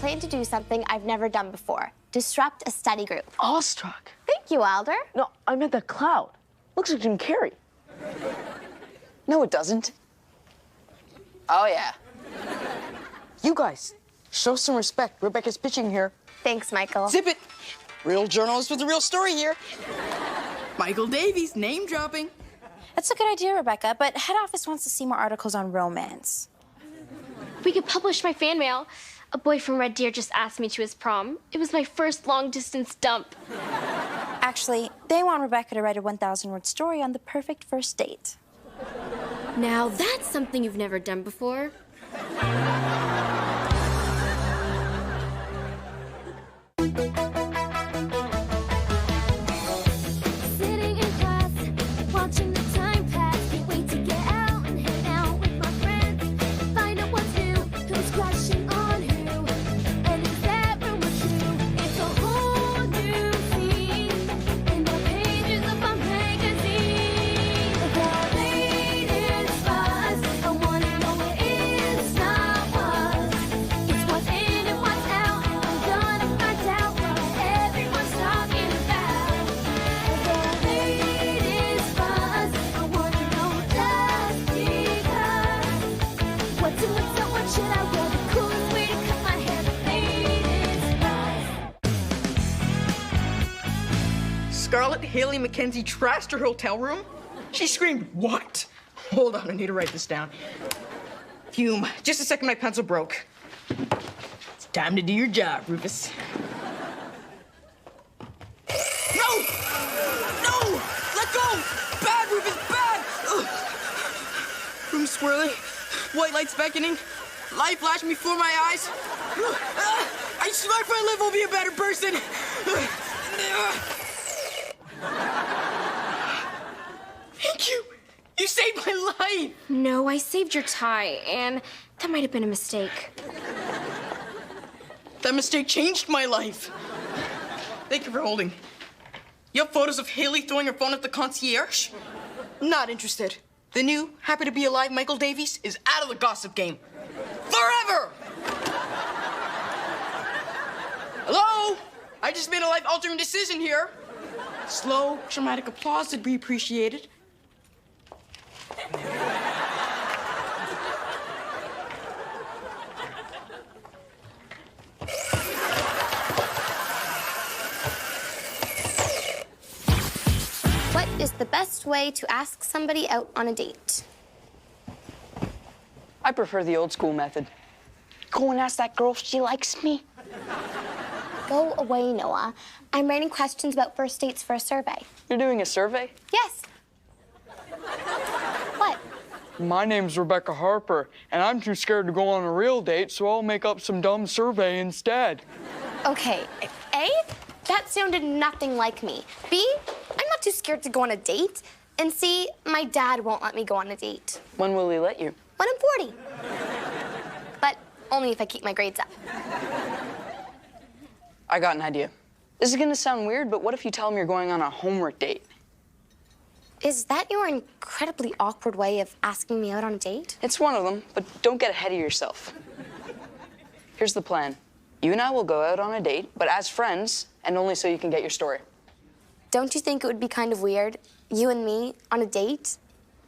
plan to do something I've never done before. Disrupt a study group. Awestruck. Thank you, Wilder. No, I meant that cloud. Looks like Jim Carrey. No, it doesn't. Oh, yeah. You guys, show some respect. Rebecca's pitching here. Thanks, Michael. Zip it. Real journalist with a real story here. Michael Davies, name dropping. That's a good idea, Rebecca, but head office wants to see more articles on romance. We could publish my fan mail. A boy from Red Deer just asked me to his prom. It was my first long-distance dump. Actually, they want Rebecca to write a 1,000-word story on the perfect first date. Now that's something you've never done before. Sitting in class, watching the time pass. Can't wait to get out and hang out with my friends. Find out what's new, who's crushing on who, and is that rumor true? It's a whole new scene in the pages of my magazine. The latest buzz, I wanna know what is, not was. It's what's in and what's out, and I'm gonna find out what everyone's talking about. The latest buzz, I wanna know just because. What's in, what's out, what should I wear? The coolest way to cut my hair. The latest buzz. Scarlett Haley Mackenzie trashed her hotel room? She screamed, "What?" Hold on, I need to write this down. Fume. Just a second, my pencil broke. It's time to do your job, Rufus. No! No! Let go! Bad, Rufus, bad! Ugh. Room swirling, white lights beckoning, light flashing before my eyes. I swear if I live, I'll be a better person. Thank you. You saved my life. No, I saved your tie, and that might have been a mistake. That mistake changed my life. Thank you for holding. You have photos of Haley throwing her phone at the concierge? Not interested. The new, happy to be alive Michael Davies is out of the gossip game. Forever! Hello? I just made a life-altering decision here. Slow, dramatic applause would be appreciated. What is the best way to ask somebody out on a date? I prefer the old school method. Go and ask that girl if she likes me. Go away, Noah. I'm writing questions about first dates for a survey. You're doing a survey? Yes. What? My name's Rebecca Harper, and I'm too scared to go on a real date, so I'll make up some dumb survey instead. Okay, A, that sounded nothing like me. B, I'm not too scared to go on a date. And C, my dad won't let me go on a date. When will he let you? When I'm 40. But only if I keep my grades up. I got an idea. This is gonna sound weird, but what if you tell him you're going on a homework date? Is that your incredibly awkward way of asking me out on a date? It's one of them, but don't get ahead of yourself. Here's the plan. You and I will go out on a date, but as friends, and only so you can get your story. Don't you think it would be kind of weird, you and me on a date?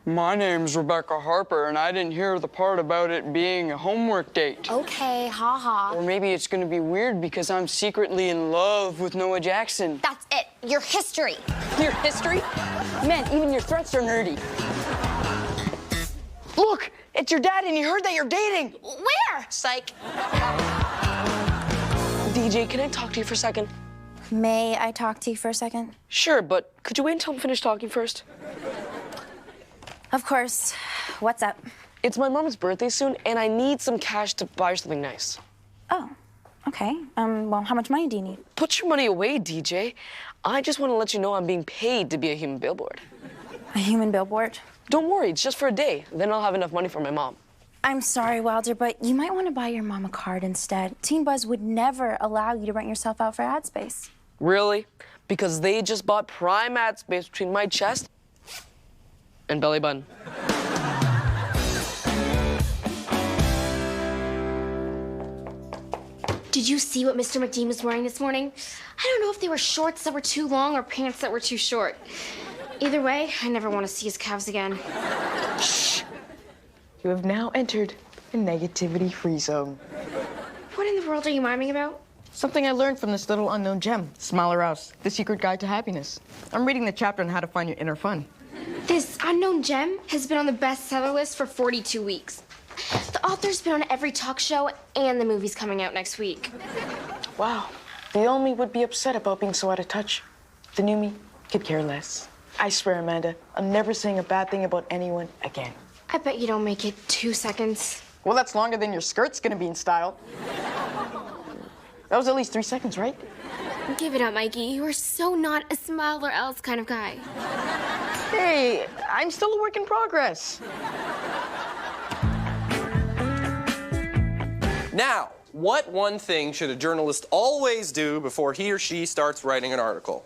My name's Rebecca Harper, and I didn't hear the part about it being a homework date. Okay, haha. Or maybe it's gonna be weird because I'm secretly in love with Noah Jackson. That's it, your history. Your history? Man, even your threats are nerdy. Look, it's your dad, and he heard that you're dating. Where? Psych. DJ, can I talk to you for a second? May I talk to you for a second? Sure, but could you wait until I'm finished talking first? Of course. What's up? It's my mom's birthday soon, and I need some cash to buy her something nice. Oh, okay. Well, how much money do you need? Put your money away, DJ. I just want to let you know I'm being paid to be a human billboard. A human billboard? Don't worry, it's just for a day. Then I'll have enough money for my mom. I'm sorry, Wilder, but you might want to buy your mom a card instead. Teen Buzz would never allow you to rent yourself out for ad space. Really? Because they just bought prime ad space between my chest and belly button. Did you see what Mr. McDean was wearing this morning? I don't know if they were shorts that were too long or pants that were too short. Either way, I never want to see his calves again. Shh. You have now entered the negativity-free zone. What in the world are you miming about? Something I learned from this little unknown gem, Smiler Rouse, The Secret Guide to Happiness. I'm reading the chapter on how to find your inner fun. This unknown gem has been on the bestseller list for 42 weeks. The author's been on every talk show, and the movie's coming out next week. Wow. The old me would be upset about being so out of touch. The new me could care less. I swear, Amanda, I'm never saying a bad thing about anyone again. I bet you don't make it 2 seconds. Well, that's longer than your skirt's gonna be in style. That was at least 3 seconds, right? Give it up, Mikey. You are so not a smile or else kind of guy. Hey, I'm still a work in progress. Now, what one thing should a journalist always do before he or she starts writing an article?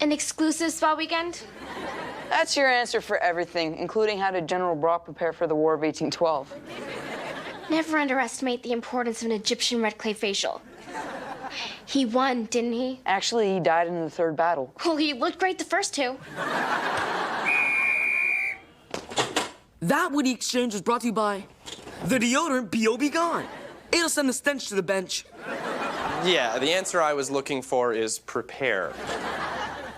An exclusive spa weekend? That's your answer for everything, including how did General Brock prepare for the War of 1812. Never underestimate the importance of an Egyptian red clay facial. He won, didn't he? Actually, he died in the third battle. Well, he looked great the first two. That witty exchange was brought to you by the deodorant B.O.B. Gone. It'll send the stench to the bench. Yeah, the answer I was looking for is prepare.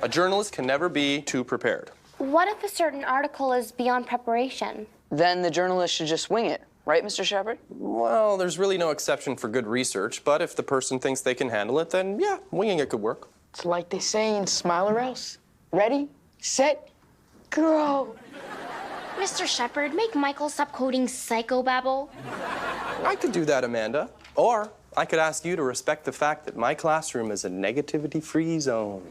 A journalist can never be too prepared. What if a certain article is beyond preparation? Then the journalist should just wing it, right, Mr. Shepard? Well, there's really no exception for good research, but if the person thinks they can handle it, then yeah, winging it could work. It's like they say in Smile or Else. Ready, set, go. Mr. Shepard, make Michael stop quoting psychobabble. I could do that, Amanda. Or I could ask you to respect the fact that my classroom is a negativity-free zone.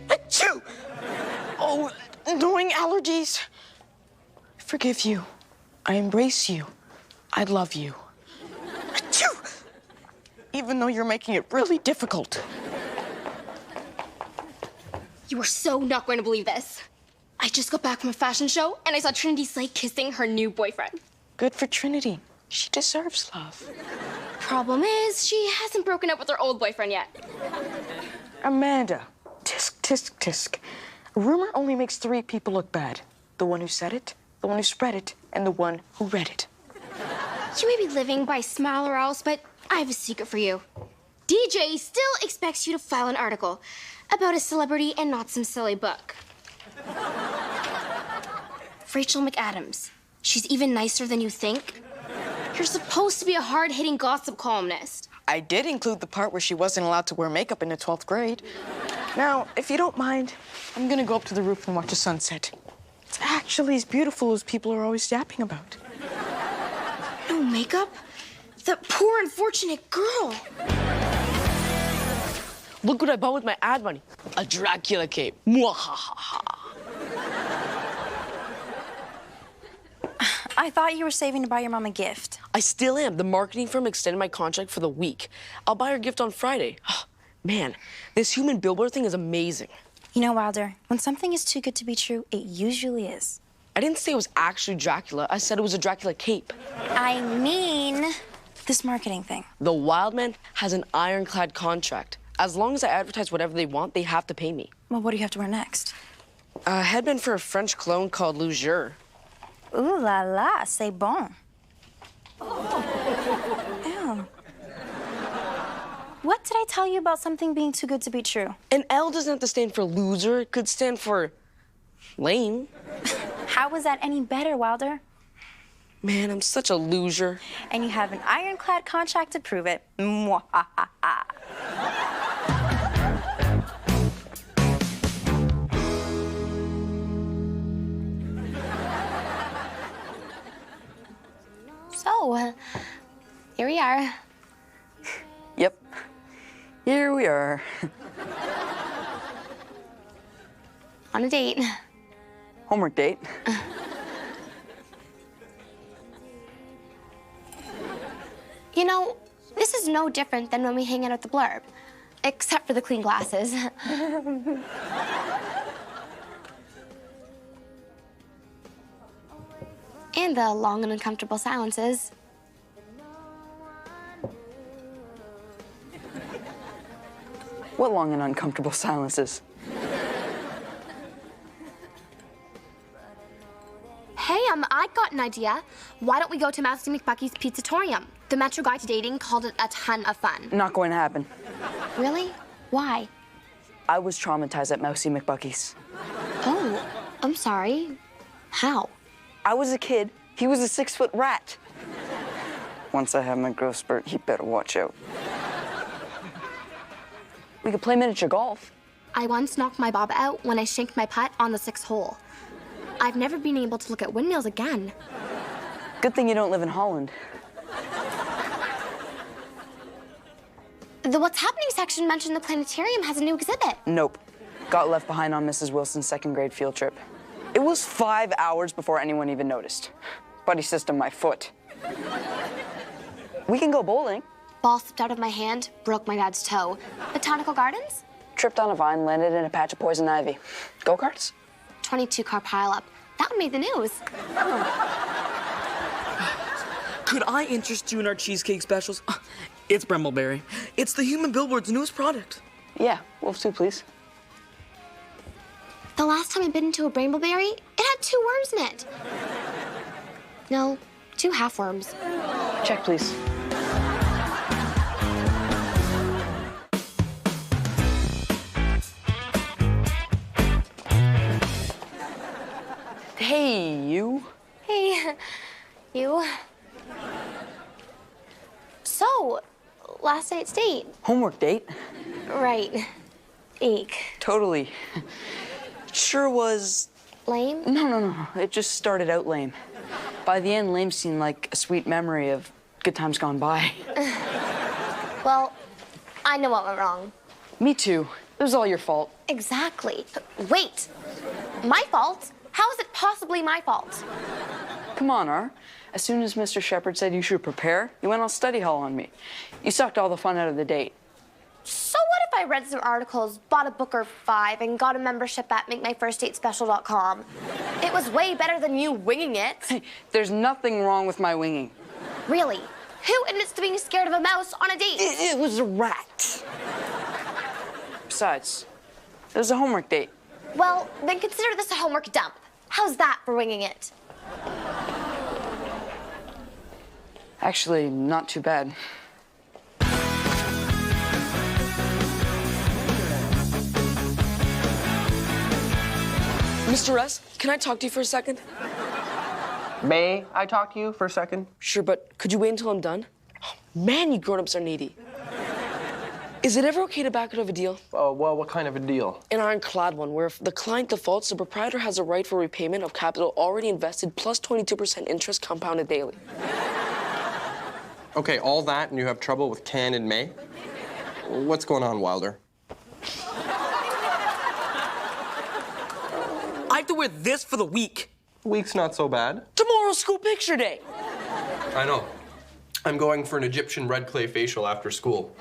Achoo! Oh, annoying allergies. I forgive you. I embrace you. I love you. Achoo! Even though you're making it really difficult. You are so not going to believe this. I just got back from a fashion show, and I saw Trinity Slate kissing her new boyfriend. Good for Trinity. She deserves love. Problem is, she hasn't broken up with her old boyfriend yet. Amanda, tisk, tisk, tisk. A rumor only makes 3 people look bad. The one who said it, the one who spread it, and the one who read it. You may be living by Smile or Else, but I have a secret for you. DJ still expects you to file an article about a celebrity and not some silly book. Rachel McAdams. She's even nicer than you think. You're supposed to be a hard-hitting gossip columnist. I did include the part where she wasn't allowed to wear makeup in the 12th grade. Now, if you don't mind, I'm gonna go up to the roof and watch the sunset. It's actually as beautiful as people are always yapping about. No makeup? That poor, unfortunate girl. Look what I bought with my ad money. A Dracula cape. Mwahaha. I thought you were saving to buy your mom a gift. I still am. The marketing firm extended my contract for the week. I'll buy her a gift on Friday. Man, this human billboard thing is amazing. You know, Wilder, when something is too good to be true, it usually is. I didn't say it was actually Dracula. I said it was a Dracula cape. I mean, this marketing thing. The Wildman has an ironclad contract. As long as I advertise whatever they want, they have to pay me. Well, what do you have to wear next? A headband for a French cologne called Lougeur. Ooh la la, c'est bon. Ew. What did I tell you about something being too good to be true? An L doesn't have to stand for loser. It could stand for lame. How was that any better, Wilder? Man, I'm such a loser. And you have an ironclad contract to prove it. Mwahaha. So, here we are. Yep. Here we are. On a date. Homework date. You know, this is no different than when we hang out at the Blurb. except for the clean glasses. And the long and uncomfortable silences. What long and uncomfortable silences? Hey, I got an idea. Why don't we go to Mousy McBucky's Pizzatorium? The Metro Guide to Dating called it a ton of fun. Not going to happen. Really? Why? I was traumatized at Mousy McBucky's. Oh, I'm sorry. How? I was a kid. He was a 6-foot rat. Once I have my growth spurt, he better watch out. We could play miniature golf. I once knocked my bob out when I shanked my putt on the 6th hole. I've never been able to look at windmills again. Good thing you don't live in Holland. The What's Happening section mentioned the planetarium has a new exhibit. Nope. Got left behind on Mrs. Wilson's 2nd grade field trip. It was 5 hours before anyone even noticed. Buddy system my foot. We can go bowling. Ball slipped out of my hand, broke my dad's toe. Botanical Gardens? Tripped on a vine, landed in a patch of poison ivy. Go-karts? 22-car pileup. That one made the news. Could I interest you in our cheesecake specials? It's Brembleberry. It's the Human Billboard's newest product. Yeah, wolf soup, please. The last time I bit into a Brambleberry, it had 2 worms in it. No, 2 half worms. Check, please. Hey, you. Hey, you. So, last night's date. Homework date? Right. Eek. Totally. Sure was... Lame? No. It just started out lame. By the end, lame seemed like a sweet memory of good times gone by. Well, I know what went wrong. Me too. It was all your fault. Exactly. Wait. My fault? How is it possibly my fault? Come on, R. As soon as Mr. Shepard said you should prepare, you went all study hall on me. You sucked all the fun out of the date. So what if I read some articles, bought a book or 5, and got a membership at MakeMyFirstDateSpecial.com? It was way better than you winging it. Hey, there's nothing wrong with my winging. Really? Who admits to being scared of a mouse on a date? It was a rat. Besides, it was a homework date. Well, then consider this a homework dump. How's that for winging it? Actually, not too bad. Mr. Russ, can I talk to you for a second? May I talk to you for a second? Sure, but could you wait until I'm done? Oh, man, you grown-ups are needy. Is it ever okay to back out of a deal? Oh, well, what kind of a deal? An ironclad one, where if the client defaults, the proprietor has a right for repayment of capital already invested plus 22% interest compounded daily. Okay, all that, and you have trouble with Can and May? What's going on, Wilder? I have to wear this for the week. Week's not so bad. Tomorrow's school picture day. I know. I'm going for an Egyptian red clay facial after school.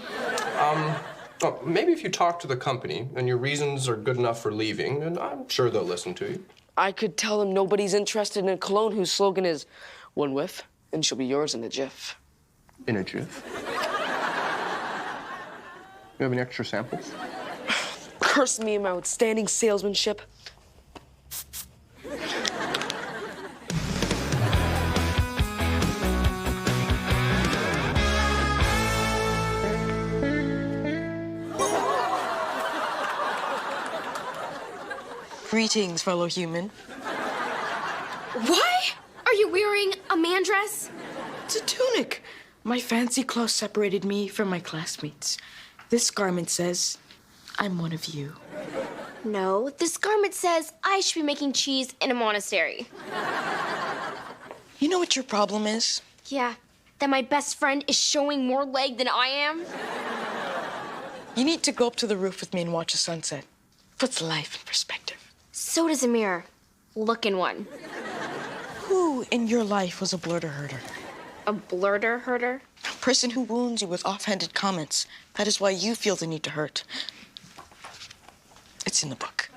Maybe if you talk to the company and your reasons are good enough for leaving, and I'm sure they'll listen to you. I could tell them nobody's interested in a cologne whose slogan is, one whiff, and she'll be yours in a jiff. In a jiff. You have any extra samples? Curse me and my outstanding salesmanship. Greetings, fellow human. Why are you wearing a man dress? It's a tunic. My fancy clothes separated me from my classmates. This garment says, I'm one of you. No, this garment says I should be making cheese in a monastery. You know what your problem is? Yeah, that my best friend is showing more leg than I am. You need to go up to the roof with me and watch the sunset. Puts life in perspective. So does a mirror. Look in one. Who in your life was a blurter herder? A blurter herder? person who wounds you with offhanded comments. That is why you feel the need to hurt. It's in the book.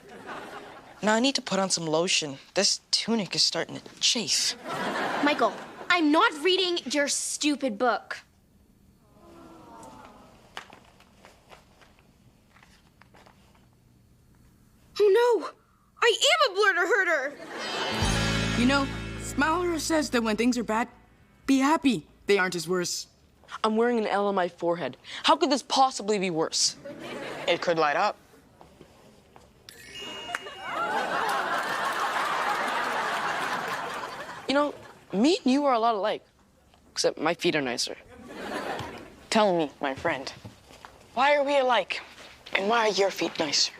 Now I need to put on some lotion. This tunic is starting to chafe. Michael, I'm not reading your stupid book. Oh no! I am a blurter herder! You know, Smiler says that when things are bad, be happy. They aren't as worse. I'm wearing an L on my forehead. How could this possibly be worse? It could light up. You know, me and you are a lot alike, except my feet are nicer. Tell me, my friend, why are we alike? And why are your feet nicer?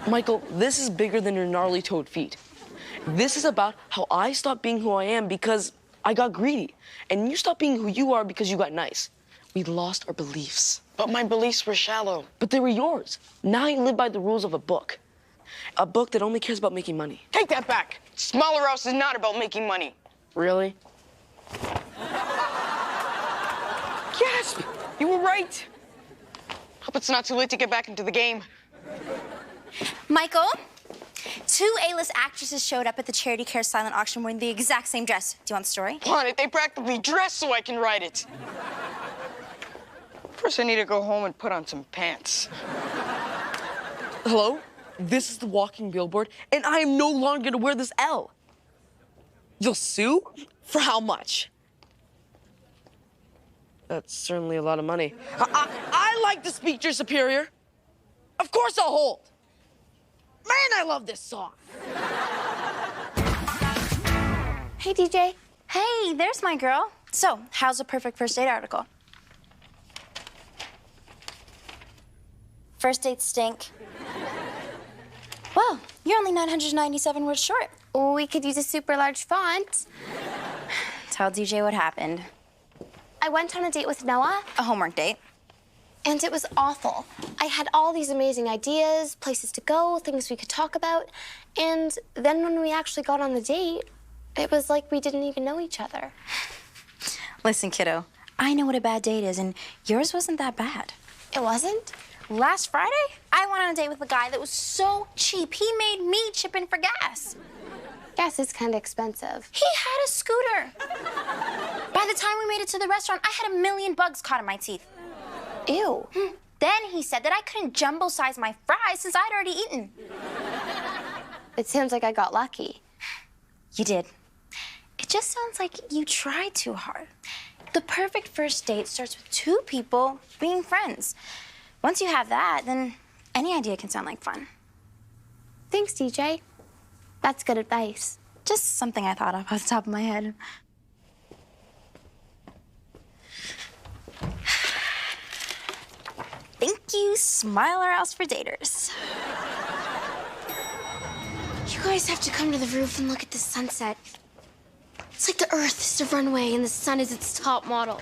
Michael, this is bigger than your gnarly toed feet. This is about how I stopped being who I am because I got greedy, and you stopped being who you are because you got nice. We lost our beliefs. But my beliefs were shallow. But they were yours. Now you live by the rules of a book. A book that only cares about making money. Take that back. Smaller House is not about making money. Really? Yes, you were right. Hope it's not too late to get back into the game. Michael, 2 A-list actresses showed up at the Charity Care silent auction wearing the exact same dress. Do you want the story? Want it? They practically dress so I can write it. First, I need to go home and put on some pants. Hello? This is the walking billboard, and I am no longer gonna wear this L. You'll sue? For how much? That's certainly a lot of money. I like to speak to your superior. Of course I'll hold. Man, I love this song. Hey, DJ. Hey, there's my girl. So, how's a perfect first date article? First dates stink. Well, you're only 997 words short. We could use a super large font. Tell DJ what happened. I went on a date with Noah, A homework date. and it was awful. I had all these amazing ideas, places to go, things we could talk about. And then when we actually got on the date, it was like we didn't even know each other. Listen, kiddo, I know what a bad date is, and yours wasn't that bad. It wasn't? Last Friday, I went on a date with a guy that was so cheap, he made me chip in for gas. Gas is kind of expensive. He had a scooter. By the time we made it to the restaurant, I had 1 million bugs caught in my teeth. Ew. Then he said that I couldn't jumbo size my fries since I'd already eaten. It seems like I got lucky. You did. It just sounds like you tried too hard. The perfect first date starts with 2 people being friends. Once you have that, then any idea can sound like fun. Thanks, DJ. That's good advice. Just something I thought of off the top of my head. Thank you, Smiler House for Daters. You guys have to come to the roof and look at the sunset. It's like the Earth is the runway and the sun is its top model.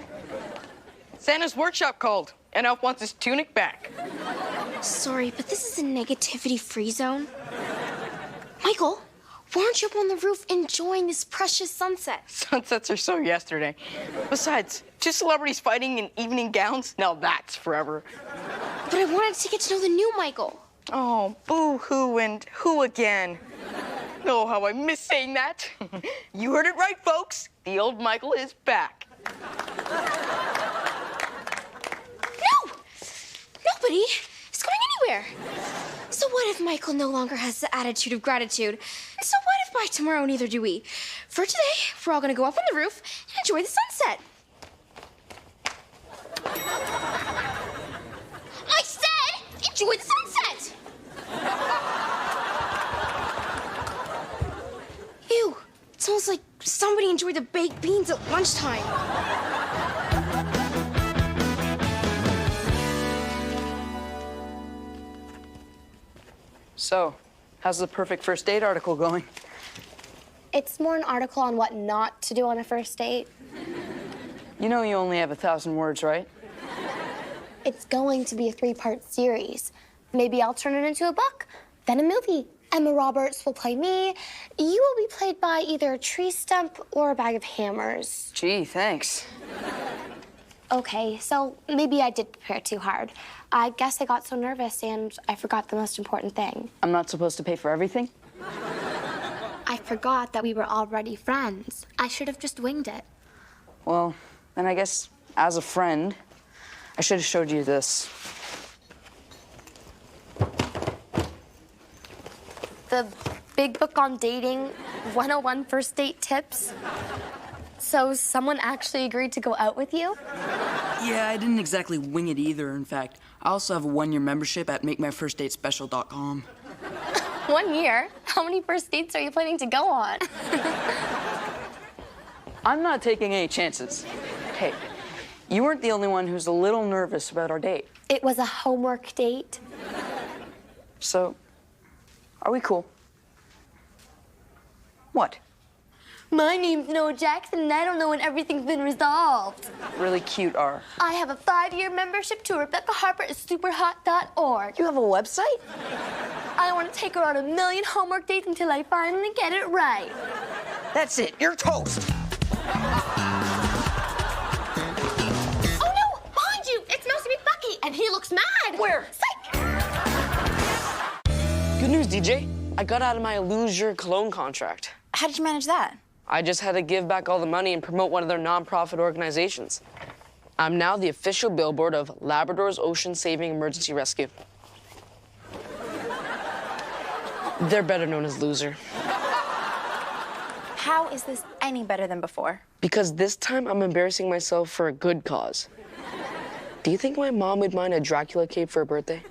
Santa's workshop called, and Elf wants his tunic back. Sorry, but this is a negativity-free zone. Michael, why aren't you up on the roof enjoying this precious sunset? Sunsets are so yesterday. Besides, 2 celebrities fighting in evening gowns? Now that's forever. But I wanted to get to know the new Michael. Oh, boo-hoo and who again? Oh, how I miss saying that. You heard it right, folks. The old Michael is back. No! Nobody is going anywhere. So what if Michael no longer has the attitude of gratitude? So what if by tomorrow neither do we? For today, we're all gonna go up on the roof and enjoy the sunset. I said enjoy the sunset! Ew, it smells like somebody enjoyed the baked beans at lunchtime. So, how's the perfect first date article going? It's more an article on what not to do on a first date. You know you only have 1,000 words, right? It's going to be a 3-part series. Maybe I'll turn it into a book, then a movie. Emma Roberts will play me. You will be played by either a tree stump or a bag of hammers. Gee, thanks. Okay, so maybe I did prepare too hard. I guess I got so nervous and I forgot the most important thing. I'm not supposed to pay for everything? I forgot that we were already friends. I should have just winged it. Well, then I guess as a friend, I should have showed you this. The big book on dating, 101 first date tips. So someone actually agreed to go out with you? Yeah, I didn't exactly wing it either, in fact. I also have a 1-year membership at MakeMyFirstDateSpecial.com. 1 year? How many first dates are you planning to go on? I'm not taking any chances. Hey, you weren't the only one who's a little nervous about our date. It was a homework date. So, are we cool? What? My name's Noah Jackson, and I don't know when everything's been resolved. Really cute, R. I have a 5-year membership to RebeccaHarperIsSuperHot.org. You have a website? I want to take her on 1 million homework dates until I finally get it right. That's it. You're toast. Oh no! Behind you! It smells to be Bucky, and he looks mad. Where? Psych! Good news, DJ. I got out of my Lose Your Cologne contract. How did you manage that? I just had to give back all the money and promote one of their nonprofit organizations. I'm now the official billboard of Labrador's Ocean Saving Emergency Rescue. They're better known as Loser. How is this any better than before? Because this time I'm embarrassing myself for a good cause. Do you think my mom would mind a Dracula cape for her birthday?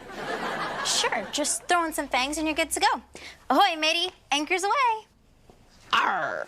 Sure, just throw in some fangs and you're good to go. Ahoy, matey, anchors away. Arr!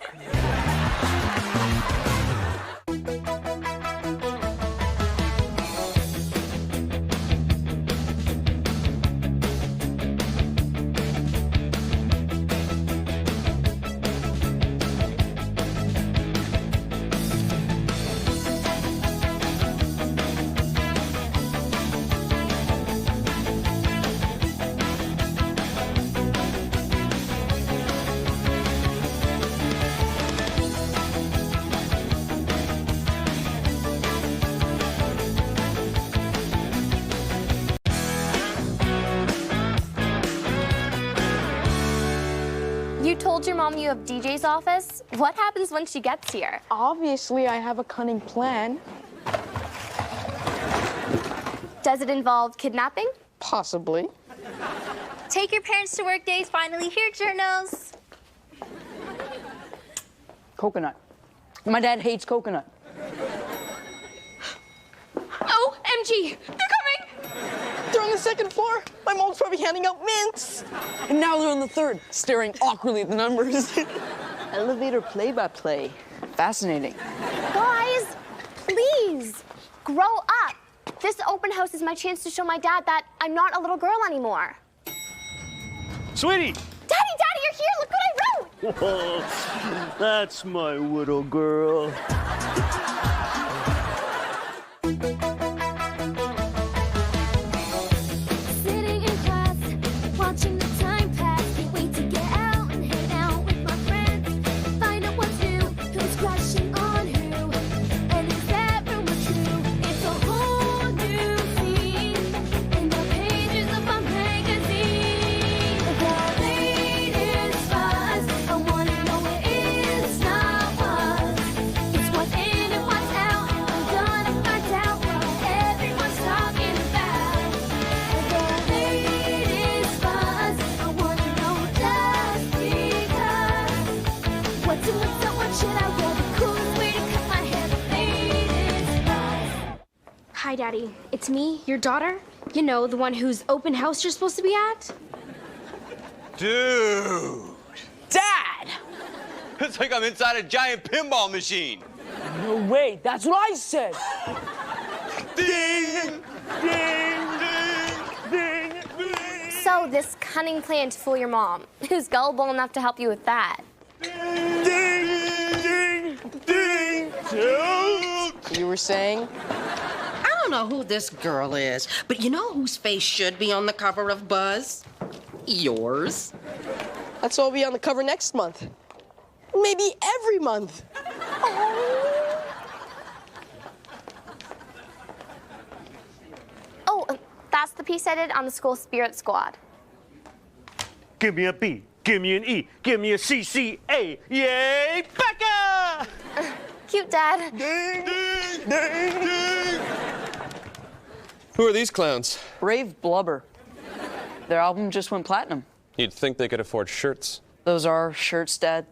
You told your mom you have DJ's office? What happens when she gets here? Obviously, I have a cunning plan. Does it involve kidnapping? Possibly. Take your parents to work days finally here, journals. Coconut. My dad hates coconut. OMG! They're coming! They're on the second floor. My mom's probably handing out mints. And now they're on the third, staring awkwardly at the numbers. Elevator play-by-play. Fascinating. Guys, please, grow up. This open house is my chance to show my dad that I'm not a little girl anymore. Sweetie! Daddy, you're here! Look what I wrote! Oh, that's my little girl. Sitting in class, watching the time pass. Can't wait to get out and hang out with my friends. Find out what's new, who's crushing on who, and is that rumor true? It's a whole new scene in the pages of my magazine. The latest buzz, I wanna know what is, not was. It's what's in and what's out, and I'm gonna find out what everyone's talking about. The latest buzz, I wanna know just because. What's in, what's up, what should I wear? The coolest way to cut my hair, the latest buzz. Hi, Daddy. It's me, your daughter. You know, the one whose open house you're supposed to be at. Dude! Dad! It's like I'm inside a giant pinball machine. No way, that's what I said. Ding! Ding! Ding! Ding! Ding! So this cunning plan to fool your mom, who's gullible enough to help you with that? Ding! Ding! Ding! Dude! You were saying? I don't know who this girl is, but you know whose face should be on the cover of Buzz? Yours. Let's all be on the cover next month. Maybe every month. piece I did on the school spirit squad. Give me a B, give me an E, give me a CCA. Yay, Becca! Cute, Dad. Ding, ding, ding, ding. Who are these clowns? Rave Blubber. Their album just went platinum. You'd think they could afford shirts. Those are shirts, Dad.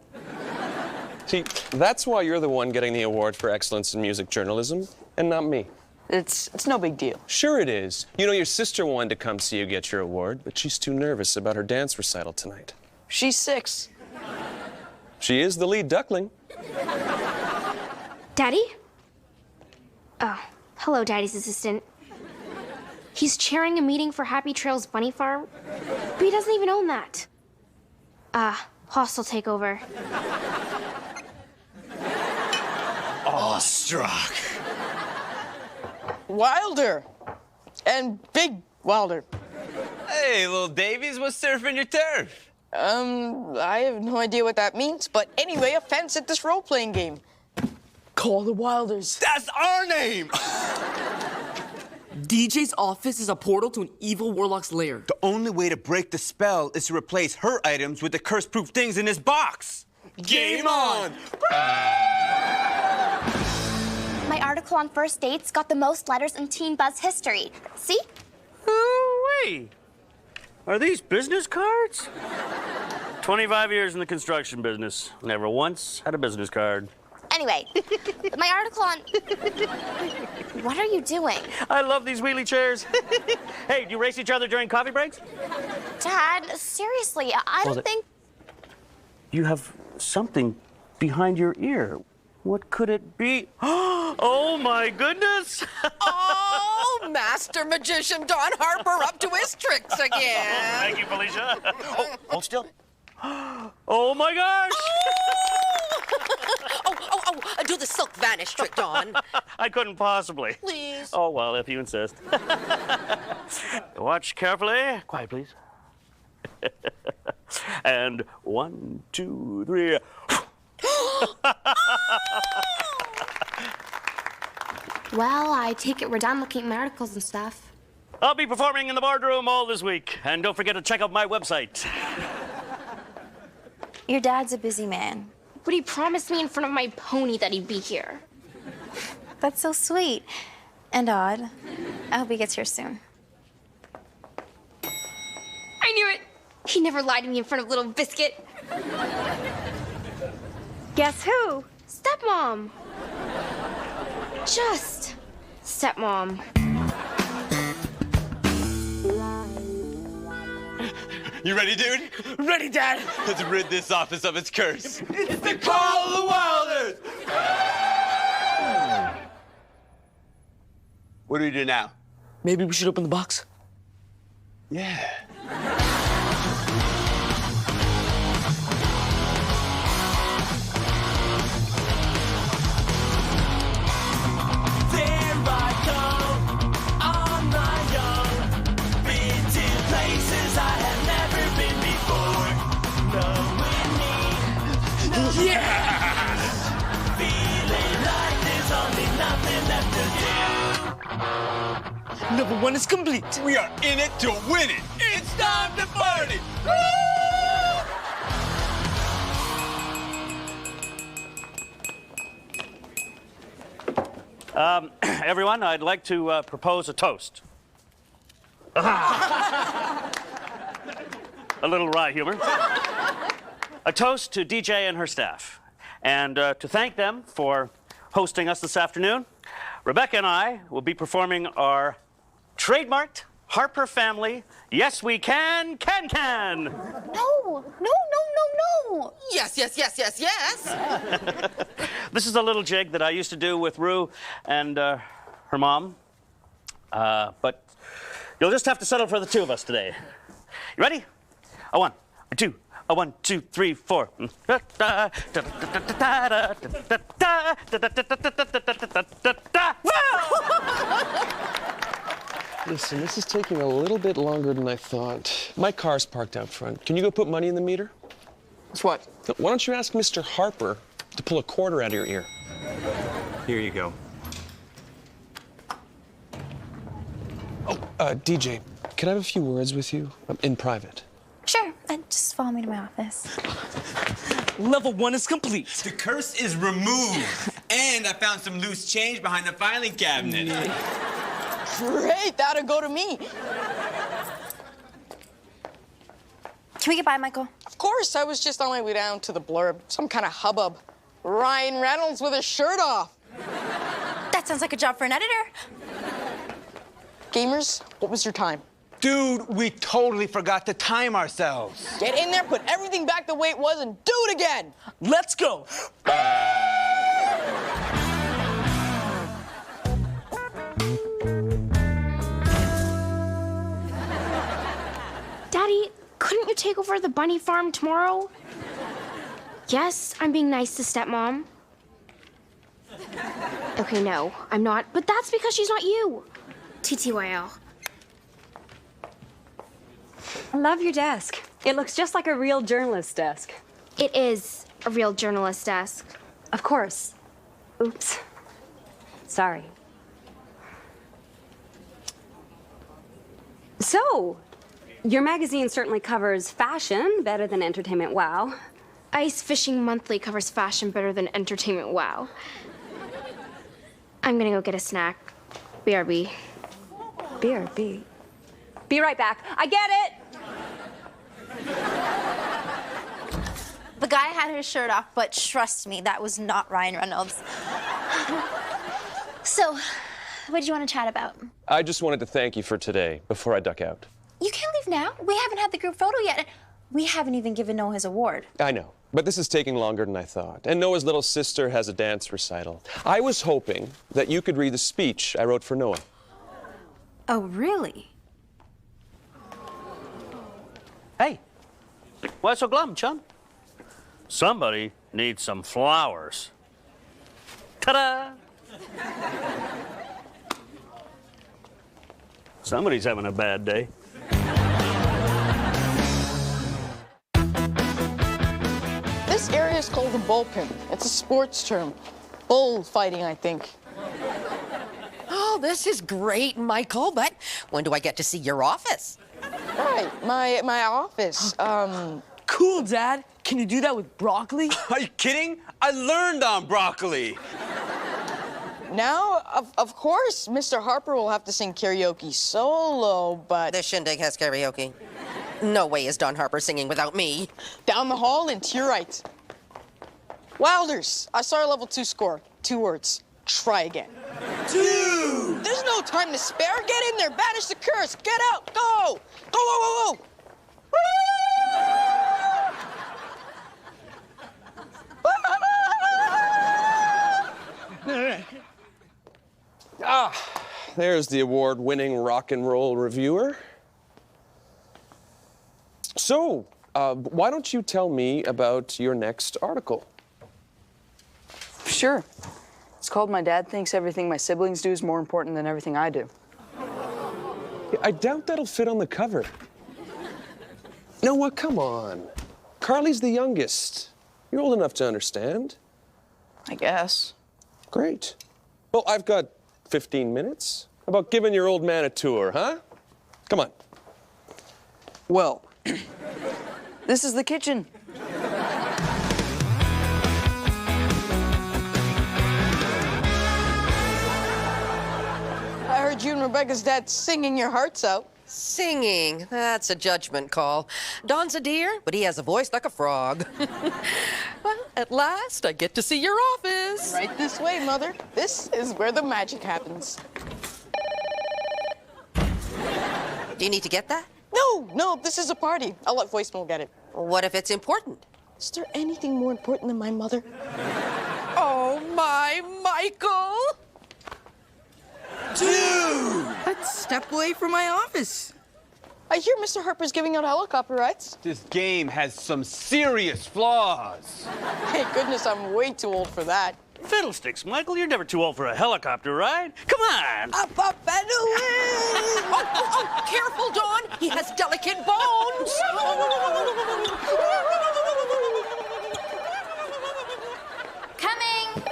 See, that's why you're the one getting the award for excellence in music journalism, and not me. It's no big deal. Sure it is. You know, your sister wanted to come see you get your award, but she's too nervous about her dance recital tonight. She's 6. She is the lead duckling. Daddy? Oh, hello, Daddy's assistant. He's chairing a meeting for Happy Trails Bunny Farm, but he doesn't even own that. Hostile takeover. Awestruck. Wilder. And Big Wilder. Hey, little Davies, what's surfing your turf? I have no idea what that means, but anyway, a fence at this role-playing game. Call the Wilders. That's our name! DJ's office is a portal to an evil warlock's lair. The only way to break the spell is to replace her items with the curse-proof things in this box. Game on! My article on first dates got the most letters in Teen Buzz history. See? Ooh-wee. Are these business cards? 25 years in the construction business. Never once had a business card. Anyway, my article on... What are you doing? I love these wheelie chairs. Hey, do you race each other during coffee breaks? Dad, seriously, I don't think... You have something behind your ear. What could it be? Oh, my goodness! Oh, Master Magician Don Harper up to his tricks again. Thank you, Felicia. Oh, hold still. Oh, my gosh! Do the silk vanish trick, Don. I couldn't possibly. Please. Oh, well, if you insist. Watch carefully. Quiet, please. And 1, 2, 3. Well, I take it we're done looking at my articles and stuff. I'll be performing in the boardroom all this week. And don't forget to check out my website. Your dad's a busy man. But he promised me in front of my pony that he'd be here. That's so sweet. And odd. I hope he gets here soon. I knew it! He never lied to me in front of little Biscuit. Guess who? Stepmom. Just stepmom. You ready, dude? Ready, Dad. Let's rid this office of its curse. It's the call of the Wilders! What do we do now? Maybe we should open the box. Yeah. Number 1 is complete. We are in it to win it. It's time to party. Everyone, I'd like to propose a toast. A little wry humor. A toast to DJ and her staff. And to thank them for hosting us this afternoon, Rebecca and I will be performing our trademarked Harper Family Yes We Can. No. Yes. This is a little jig that I used to do with Rue and her mom. But you'll just have to settle for the two of us today. You ready? A 1, a 2, a 1, 2, 3, 4. Listen, this is taking a little bit longer than I thought. My car's parked out front. Can you go put money in the meter? It's what? Why don't you ask Mr. Harper to pull a quarter out of your ear? Here you go. Oh, DJ, can I have a few words with you in private? Sure, just follow me to my office. Level 1 is complete. The curse is removed. And I found some loose change behind the filing cabinet. Great, that'll go to me. Can we get by, Michael? Of course, I was just on my way down to the blurb. Some kind of hubbub. Ryan Reynolds with his shirt off. That sounds like a job for an editor. Gamers, what was your time? Dude, we totally forgot to time ourselves. Get in there, put everything back the way it was, and do it again. Let's go. Daddy, couldn't you take over the bunny farm tomorrow? Yes, I'm being nice to stepmom. Okay, no, I'm not, but that's because she's not you. TTYL. I love your desk. It looks just like a real journalist's desk. It is a real journalist desk. Of course. Oops. Sorry. So, your magazine certainly covers fashion better than Entertainment Wow. Ice Fishing Monthly covers fashion better than Entertainment Wow. I'm gonna go get a snack. BRB. BRB. Be right back. I get it! The guy had his shirt off, but trust me, that was not Ryan Reynolds. So, what did you want to chat about? I just wanted to thank you for today before I duck out. You can't leave now. We haven't had the group photo yet. We haven't even given Noah his award. I know, but this is taking longer than I thought. And Noah's little sister has a dance recital. I was hoping that you could read the speech I wrote for Noah. Oh, really? Hey, why so glum, chum? Somebody needs some flowers. Ta-da! Somebody's having a bad day. This area is called the bullpen. It's a sports term. Bullfighting, I think. Oh, this is great, Michael, but when do I get to see your office? Right, my office. Cool, Dad. Can you do that with broccoli? Are you kidding? I learned on broccoli. Now, of course, Mr. Harper will have to sing karaoke solo, but... This shindig has karaoke. No way is Don Harper singing without me. Down the hall and to your right. Wilders, I saw your level 2 score. 2 words. Try again. Dude! There's no time to spare. Get in there. Banish the curse. Get out. Go. Go, go, go, go. There's the award-winning rock and roll reviewer. So, why don't you tell me about your next article? Sure. It's called My Dad Thinks Everything My Siblings Do is More Important Than Everything I Do. I doubt that'll fit on the cover. Noah, come on. Carly's the youngest. You're old enough to understand. I guess. Great. Well, I've got 15 minutes. How about giving your old man a tour, huh? Come on. Well, this is the kitchen. I heard you and Rebecca's dad singing your hearts out. Singing? That's a judgment call. Don's a deer, but he has a voice like a frog. Well, at last, I get to see your office. Right this way, Mother. This is where the magic happens. Do you need to get that? No, this is a party. I'll let voicemail get it. What if it's important? Is there anything more important than my mother? Oh, my Michael! Dude! Let's step away from my office. I hear Mr. Harper's giving out helicopter rides. This game has some serious flaws. Thank goodness I'm way too old for that. Fiddlesticks, Michael, you're never too old for a helicopter ride. Come on. Up, and away! Oh, careful, Don. He has delicate bones. Coming!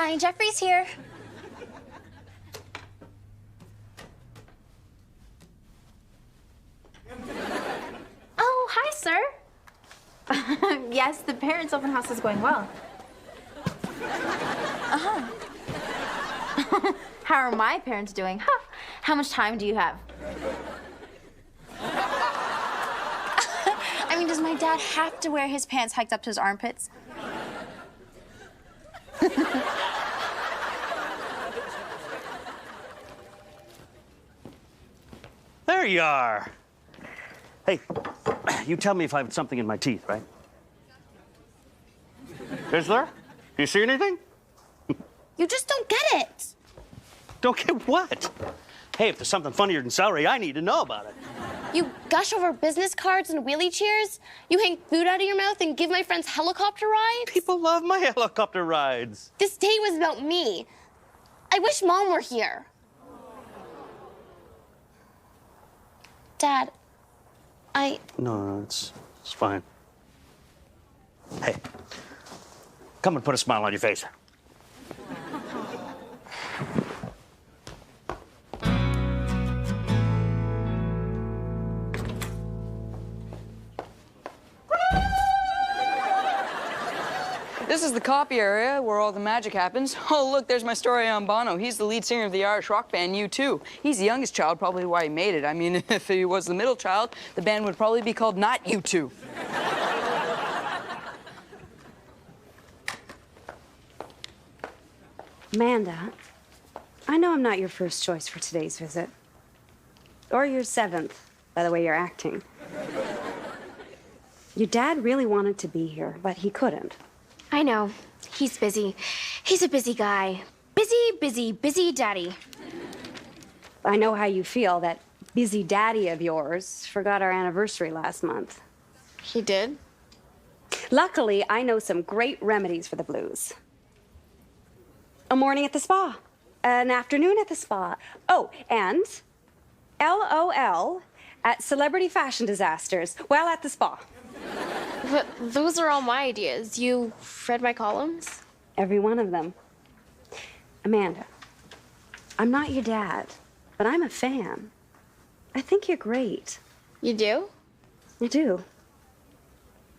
Connie Jeffries here. Oh, hi, sir. Yes, the parents' open house is going well. Uh-huh. How are my parents doing? Huh. How much time do you have? I mean, does my dad have to wear his pants hiked up to his armpits? There you are. Hey, you tell me if I have something in my teeth, right? Is there? Do you see anything? You just don't get it. Don't get what? Hey, if there's something funnier than celery, I need to know about it. You gush over business cards and wheelie chairs. You hang food out of your mouth and give my friends helicopter rides. People love my helicopter rides. This date was about me. I wish Mom were here. Dad, No, it's fine. Hey, come and put a smile on your face. This is the copy area where all the magic happens. Oh, look, there's my story on Bono. He's the lead singer of the Irish rock band U2. He's the youngest child, probably why he made it. I mean, if he was the middle child, the band would probably be called Not U2. Amanda, I know I'm not your first choice for today's visit. Or your seventh, by the way you're acting. Your dad really wanted to be here, but he couldn't. I know. He's busy. He's a busy guy. Busy, busy, busy daddy. I know how you feel. That busy daddy of yours forgot our anniversary last month. He did? Luckily, I know some great remedies for the blues. A morning at the spa. An afternoon at the spa. Oh, and LOL at celebrity fashion disasters while at the spa. But those are all my ideas. You read my columns? Every one of them. Amanda, I'm not your dad, but I'm a fan. I think you're great. You do? I do.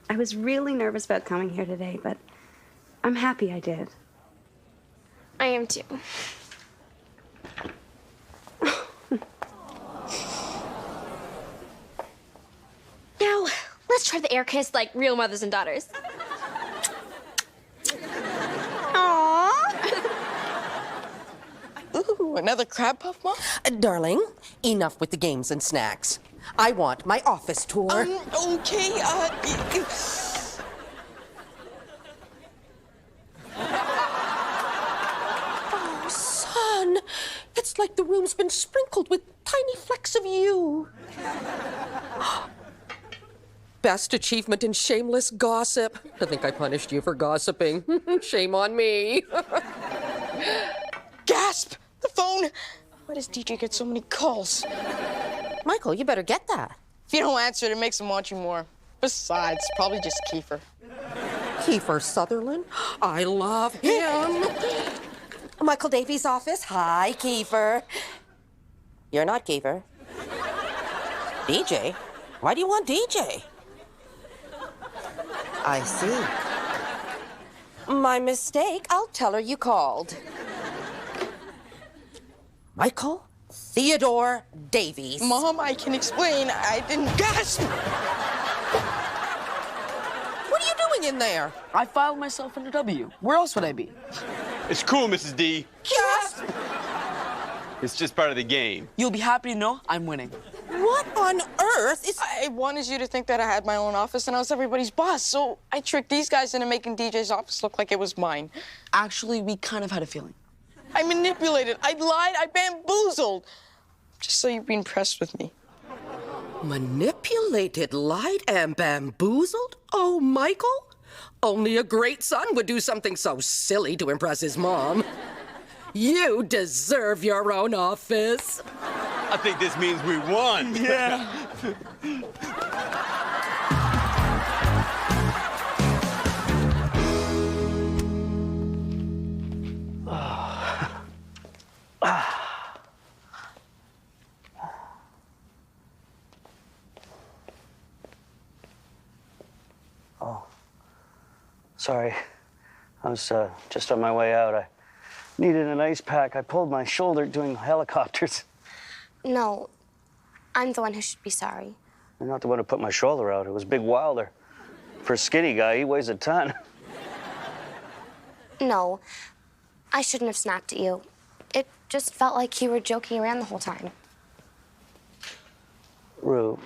I was really nervous about coming here today, but I'm happy I did. I am too. Now, let's try the air kiss like real mothers and daughters. Aww. Ooh, another crab puff, Mom? Darling, enough with the games and snacks. I want my office tour. Okay, Oh, son, it's like the room's been sprinkled with tiny flecks of you. Best achievement in shameless gossip. I think I punished you for gossiping. Shame on me. Gasp! The phone! Why does DJ get so many calls? Michael, you better get that. If you don't answer it, it makes him want you more. Besides, probably just Kiefer. Kiefer Sutherland? I love him. Michael Davies' office? Hi, Kiefer. You're not Kiefer. DJ? Why do you want DJ? I see. My mistake. I'll tell her you called. Michael Theodore Davies. Mom, I can explain. I didn't gasp! What are you doing in there? I filed myself under W. Where else would I be? It's cool, Mrs. D. Gasp! It's just part of the game. You'll be happy to know I'm winning. What on earth is... I wanted you to think that I had my own office and I was everybody's boss, so I tricked these guys into making DJ's office look like it was mine. Actually, we kind of had a feeling. I manipulated, I lied, I bamboozled. Just so you'd be impressed with me. Manipulated, lied, and bamboozled? Oh, Michael? Only a great son would do something so silly to impress his mom. You deserve your own office. I think this means we won. Yeah. Sorry. I was just on my way out. I needed an ice pack. I pulled my shoulder doing helicopters. No, I'm the one who should be sorry. I'm not the one who put my shoulder out. It was Big Wilder. For a skinny guy, he weighs a ton. No, I shouldn't have snapped at you. It just felt like you were joking around the whole time. Rue,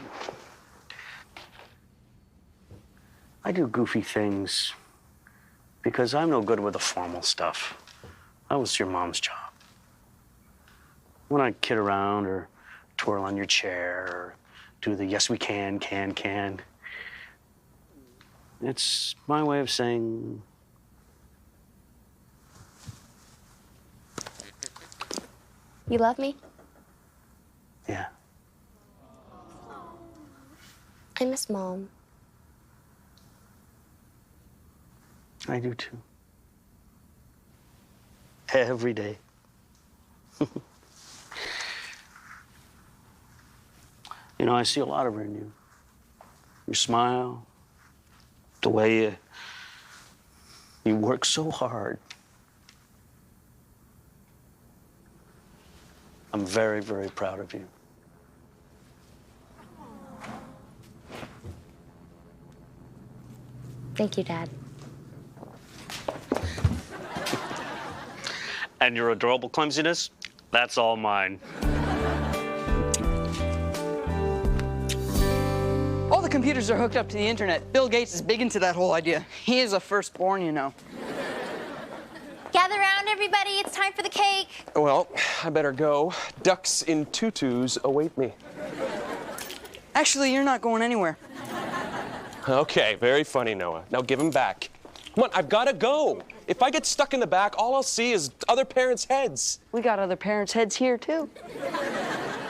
I do goofy things because I'm no good with the formal stuff. That was your mom's job. When I kid around or twirl on your chair or do the yes we can, it's my way of saying You love me? yeah. I miss Mom. I do too. Every day. You know, I see a lot of her in you. Your smile, the way you work so hard. I'm very, very proud of you. Thank you, Dad. And your adorable clumsiness, that's all mine. All the computers are hooked up to the internet. Bill Gates is big into that whole idea. He is a firstborn, you know. Gather around, everybody. It's time for the cake. Well, I better go. Ducks in tutus await me. Actually, you're not going anywhere. Okay, very funny, Noah. Now give him back. Come on, I've got to go. If I get stuck in the back, all I'll see is other parents' heads. We got other parents' heads here, too.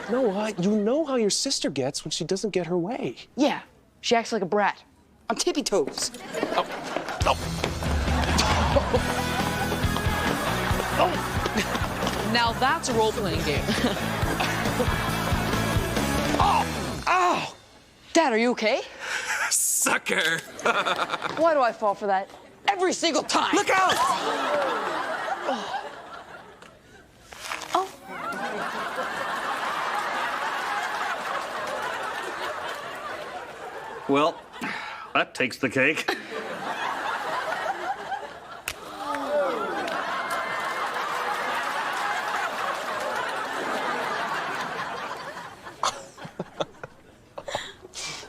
Noah, you know how your sister gets when she doesn't get her way. Yeah, she acts like a brat. On tippy toes. Oh. Now that's a role-playing game. Oh! Dad, are you okay? Sucker! Why do I fall for that every single time? Look out! Well, that takes the cake.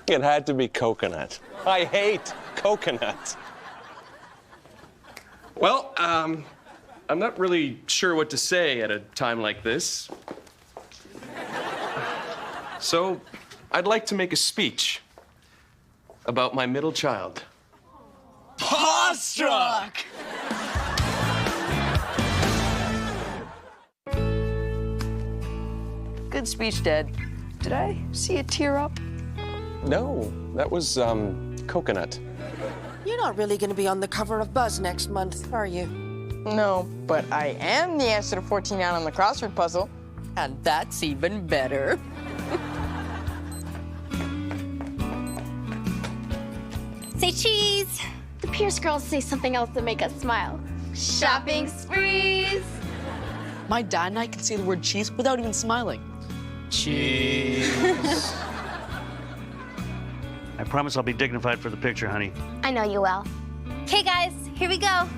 It had to be coconut. I hate coconut. Well, I'm not really sure what to say at a time like this. So, I'd like to make a speech about my middle child. Awestruck! Good speech, Dad. Did I see a tear up? No, that was, coconut. You're not really going to be on the cover of Buzz next month, are you? No, but I am the answer to 14 out on the crossword puzzle. And that's even better. Say cheese. The Pierce girls say something else to make us smile. Shopping sprees. My dad and I can say the word cheese without even smiling. Cheese. I promise I'll be dignified for the picture, honey. I know you will. Okay, guys, here we go.